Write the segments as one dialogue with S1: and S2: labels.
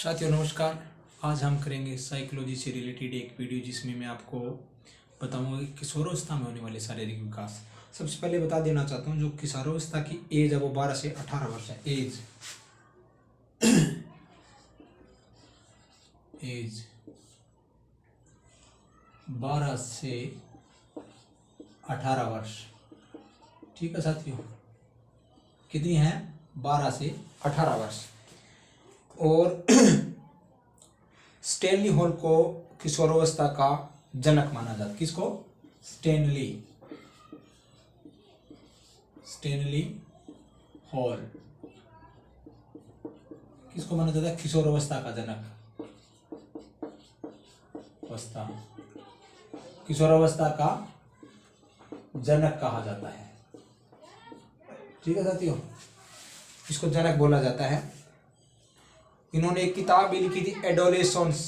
S1: साथियों नमस्कार। आज हम करेंगे साइकोलॉजी से रिलेटेड एक वीडियो जिसमें मैं आपको बताऊंगा कि किशोरावस्था में होने वाले शारीरिक विकास। सबसे पहले बता देना चाहता हूं जो किशोरावस्था की एज है वो 12 से 18 वर्ष है। एज 12 से 18 वर्ष। ठीक है साथियों, कितनी है? 12 से 18 वर्ष। और स्टेनली हॉल को किशोरावस्था का जनक माना जाता है। किसको? स्टेनली हॉल किसको माना जाता है? किशोरावस्था का जनक। किशोरावस्था का जनक कहा जाता है। ठीक है साथियों, इसको जनक बोला जाता है। इन्होंने एक किताब भी लिखी थी, एडोलेसेंस।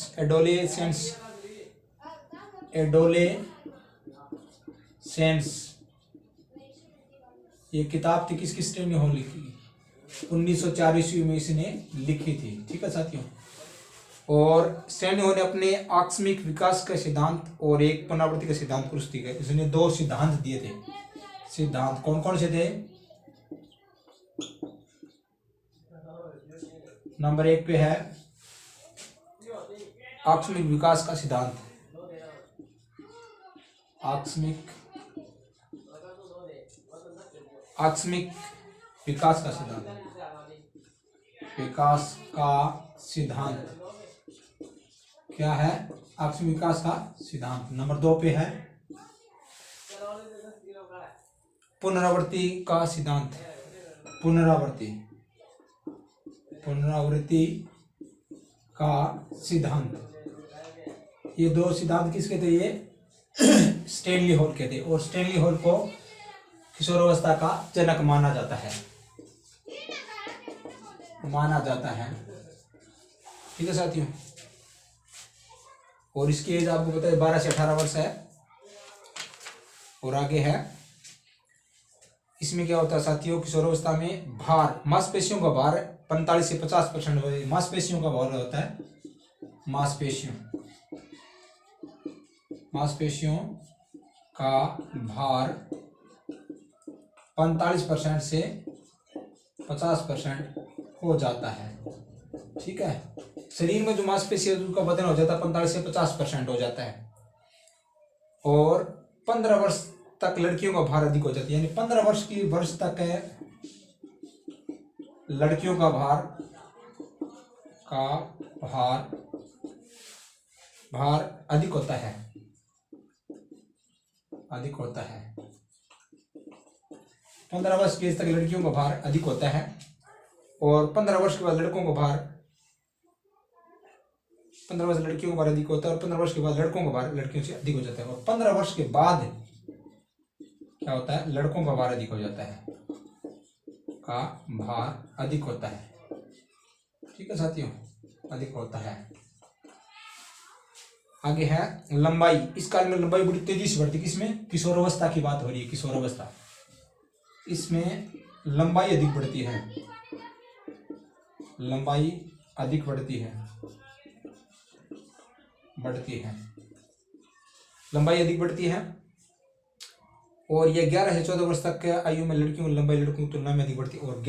S1: ये किताब थी किस ने हो लिखी? 1904 ईस्वी में इसने लिखी थी। ठीक है साथियों, और स्टेनली ने अपने आकस्मिक विकास का सिद्धांत और एक पुनरावृत्ति का सिद्धांत प्रस्तुत किया। इसने 2 सिद्धांत दिए थे। सिद्धांत कौन कौन से थे? नंबर 1 पे है आकस्मिक विकास का सिद्धांत। आकस्मिक विकास का सिद्धांत क्या है? आकस्मिक विकास का सिद्धांत। नंबर 2 पे है पुनरावृत्ति का सिद्धांत। पुनरावृत्ति का सिद्धांत। ये 2 सिद्धांत किसके थे? ये स्टेनली हॉल के थे। और स्टेनली हॉल को किशोरावस्था का जनक माना जाता है। ठीक है साथियों, और इसकी एज आपको पता है 12 से 18 वर्ष है। और आगे है, इसमें क्या होता है साथियों? किशोरावस्था में भार, मांसपेशियों का भार 45 से 50% मांसपेशियों का भार होता है। मांसपेशियों का भार 45% से 50% हो जाता है। ठीक है, शरीर में जो मांसपेशी है उसका वजन हो जाता है 45 से 50% हो जाता है। और 15 वर्ष तक लड़कियों का भार अधिक हो जाता है। यानी 15 वर्ष तक है लड़कियों का भार अधिक होता है। 15 वर्ष की एज तक लड़कियों का भार अधिक होता है। और 15 वर्ष के बाद लड़कों का भार 15 वर्ष लड़कियों का भार अधिक होता है। और 15 वर्ष के बाद लड़कों का भार लड़कियों से अधिक हो जाता है। और 15 वर्ष के बाद क्या होता है? लड़कों का भार अधिक हो जाता है। ठीक है साथियों, अधिक होता है। आगे है लंबाई। इस काल में लंबाई बड़ी तेजी से बढ़ती है। किसमें? किशोरावस्था की बात हो रही है। किशोरावस्था, इसमें लंबाई अधिक बढ़ती है। लंबाई बढ़ती है। और यह 11 से 14 वर्ष तक के आयु में लड़कियों की लंबाई लड़कों की तुलना में अधिक बढ़ती है। और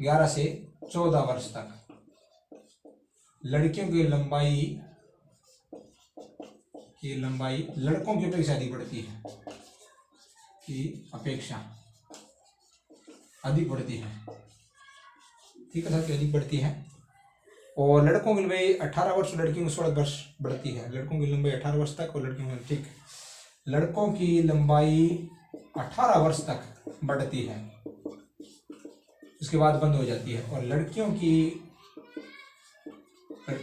S1: 11 से 14 वर्ष तक लड़कियों की लंबाई लड़कों की अपेक्षा अधिक बढ़ती है। ठीक है साथियों, अधिक बढ़ती है। और लड़कों की लंबाई 18 वर्ष, लड़कियों की 16 वर्ष बढ़ती है। लड़कों की लंबाई 18 वर्ष तक और लड़कियों की, ठीक, लड़कों की लंबाई 18 वर्ष तक बढ़ती है, उसके बाद बंद हो जाती है। और लड़कियों की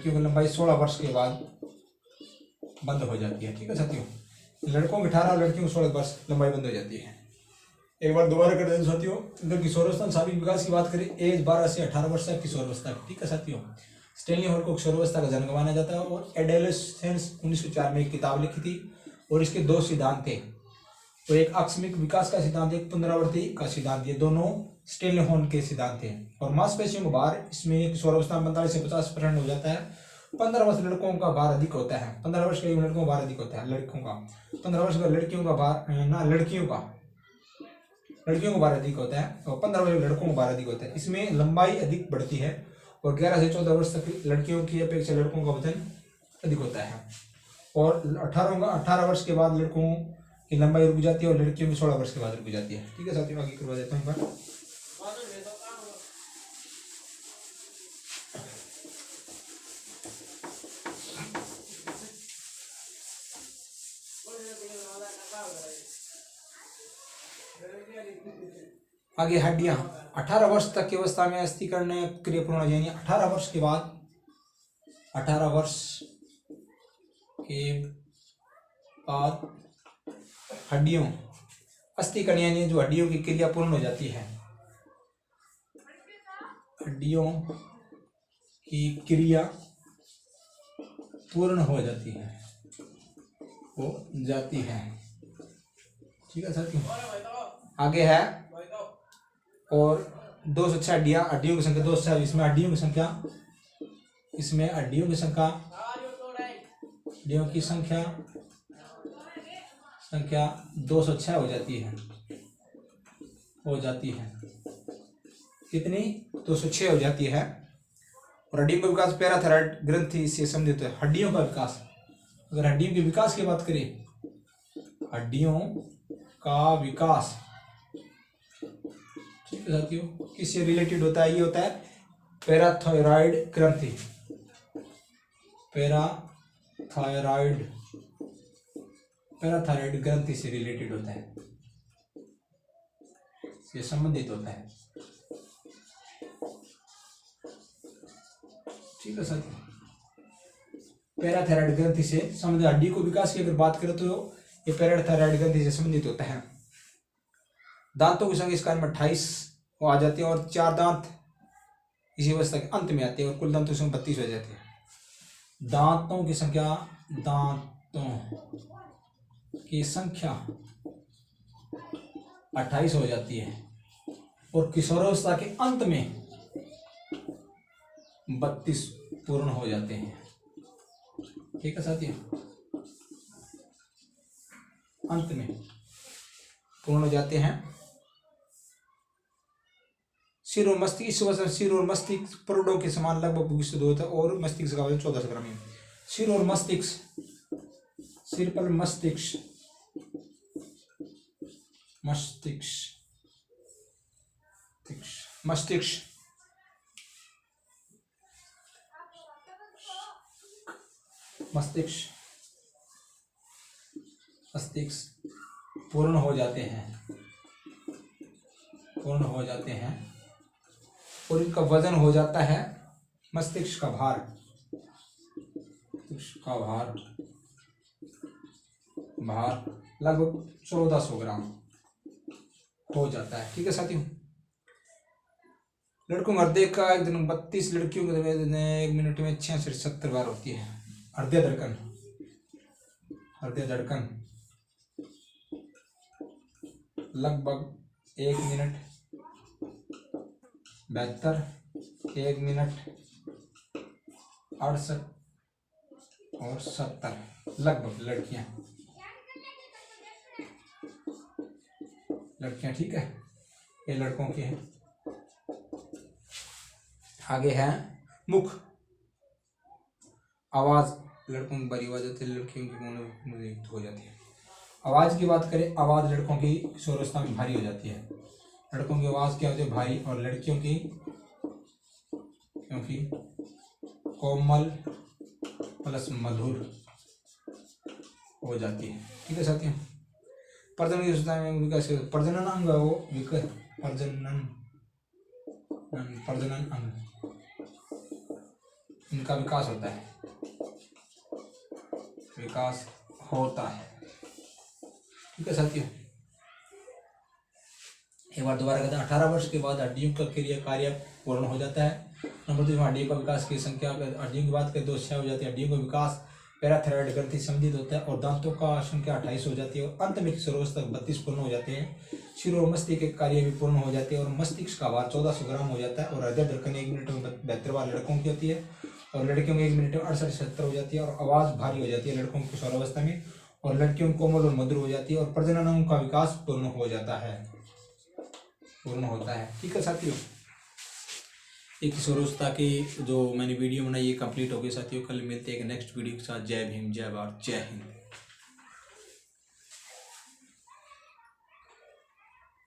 S1: लंबाई 16 वर्ष के बाद बंद हो जाती है। ठीक है साथियों, लड़कों की 18 और लड़कियों की 16 वर्ष लंबाई बंद हो जाती है। एक बार दोबारा कर दें साथियों, अगर किशोरावस्था शारीरिक विकास की बात करें, एज 12 से 18 वर्ष तक किशोरावस्था। ठीक है साथियों, स्टेनली हॉल को किशोरावस्था का जनक माना जाता है। और एडोलेसेंस 1904 में एक किताब लिखी थी और इसके 2 सिद्धांत थे। तो एक आकस्मिक विकास का सिद्धांत, एक पुनरावृत्ति का सिद्धांत, ये दोनों स्टेनहोर्न के सिद्धांत हैं। और मांसपेशियों का भार इसमें किशोरावस्था में 45 से 50% हो जाता है। 15 वर्ष लड़कों का भार अधिक होता है, 15 वर्ष के लड़कों का भार अधिक होता है, लड़कों का 15 वर्ष का, लड़कियों का भार ना, लड़कियों का भार अधिक होता है और 15 वर्ष लड़कों का भार अधिक होता है। इसमें लंबाई अधिक बढ़ती है और 11 से 14 वर्ष तक लड़कियों की अपेक्षा लड़कों का वजन अधिक होता है। और 18 वर्ष के बाद लड़कों की लंबाई रुक जाती है और लड़कियों की 16 वर्ष के बाद रुक जाती है। ठीक है साथियों, आगे करवा देता हूँ। आगे हड्डियां 18 वर्ष तक की अवस्था में अस्थिकरण क्रिया पूर्ण हो जाएंगी। 18 वर्ष के बाद हड्डियों अस्थिकरण यानी जो हड्डियों की क्रिया पूर्ण हो जाती है, हड्डियों की क्रिया पूर्ण हो जाती है। ठीक है साथियों, आगे है और 206 हड्डियों की संख्या 206। इसमें हड्डियों की संख्या 206 हो जाती है। कितनी? 206 हो जाती है। और हड्डियों का विकास पैराथायरॉइड ग्रंथि से संबंधित है। हड्डियों का विकास, अगर हड्डियों के विकास की बात करें, हड्डियों का विकास, ठीक है साथियों, किससे रिलेटेड होता है? ये होता है पैराथायरॉइड ग्रंथि, पैराथायरॉइड ग्रंथि से रिलेटेड होता है, से संबंधित होता है। ठीक है साथियों, पैराथायरॉइड ग्रंथि से संबंधित। हड्डी को विकास की अगर बात करें तो ये पैराथायरॉइड ग्रंथि से संबंधित होता है। दांतों की संख्या इस कारण में 28 आ जाती है और 4 दांत इसी अवस्था के अंत में आते हैं और कुल दांतों की संख्या 32 हो जाती है। दांतों की संख्या 28 हो जाती है और किशोरावस्था के अंत में 32 पूर्ण हो जाते हैं। ठीक है साथियों, अंत में पूर्ण हो जाते हैं। सिर और मस्तिष्क, सिर और मस्तिष्क प्रोडों के समान लगभग विकसित होता है और मस्तिष्क का वजन 14 ग्राम है। सिर और मस्तिष्क, सिर पर मस्तिष्क पूर्ण हो जाते हैं और इनका वजन हो जाता है, मस्तिष्क का भार लगभग 1400 ग्राम हो जाता है। ठीक है साथियों, लड़कों का हृदय का एक दिन 32, लड़कियों के 1 मिनट में 66 से 70 बार होती है। हृदय धड़कन लगभग 1 मिनट 72, 1 मिनट 68 और 70 लगभग लड़कियां। ठीक है, ये लड़कों के हैं। आगे है मुख, आवाज, लड़कों की बड़ी आवाज होती है, लड़कियों की मुक्त हो जाती है। आवाज की बात करें, आवाज लड़कों की किशोरावस्था में भारी हो जाती है। लड़कों की आवाज क्या होती है? भारी, और लड़कियों की क्योंकि कोमल प्लस मधुर हो जाती है। ठीक है साथियों, प्रजनन की अवस्था में विकास, प्रजनन अंग प्रजनन अंग इनका विकास होता है। ठीक है साथियों, एक बार दोबारा कहते हैं, 18 वर्ष के बाद हड्डियों का कार्य पूर्ण हो जाता है। नंबर 2, हड्डियों का विकास की संख्या, हड्डियों की बात करें 206 हो जाती है। हड्डियों का विकास पैराथायरॉइड ग्रंथि संबंधित होता है और दांतों का संख्या 28 हो जाती है और अंत में किशोरावस्था 32 पूर्ण हो जाते हैं। शिरो और मस्तिष्क के कार्य भी पूर्ण हो जाते हैं और मस्तिष्क का भार 1400 ग्राम हो जाता है और हृदय धड़कन 1 मिनट में 72 बार लड़कों की होती है और लड़कियों में 1 मिनट में 68-70 हो जाती है और आवाज़ भारी हो जाती है लड़कों की किशोरावस्था में और लड़कियों में कोमल और मधुर हो जाती है और प्रजनन अंगों का विकास पूर्ण हो जाता है, पूर्ण होता है। ठीक है साथियों, एक किशोरावस्था की जो मैंने वीडियो बनाई ये कंप्लीट हो गई साथियों। कल मिलते हैं एक नेक्स्ट वीडियो के साथ। जय भीम, जय भारत, जय हिंद।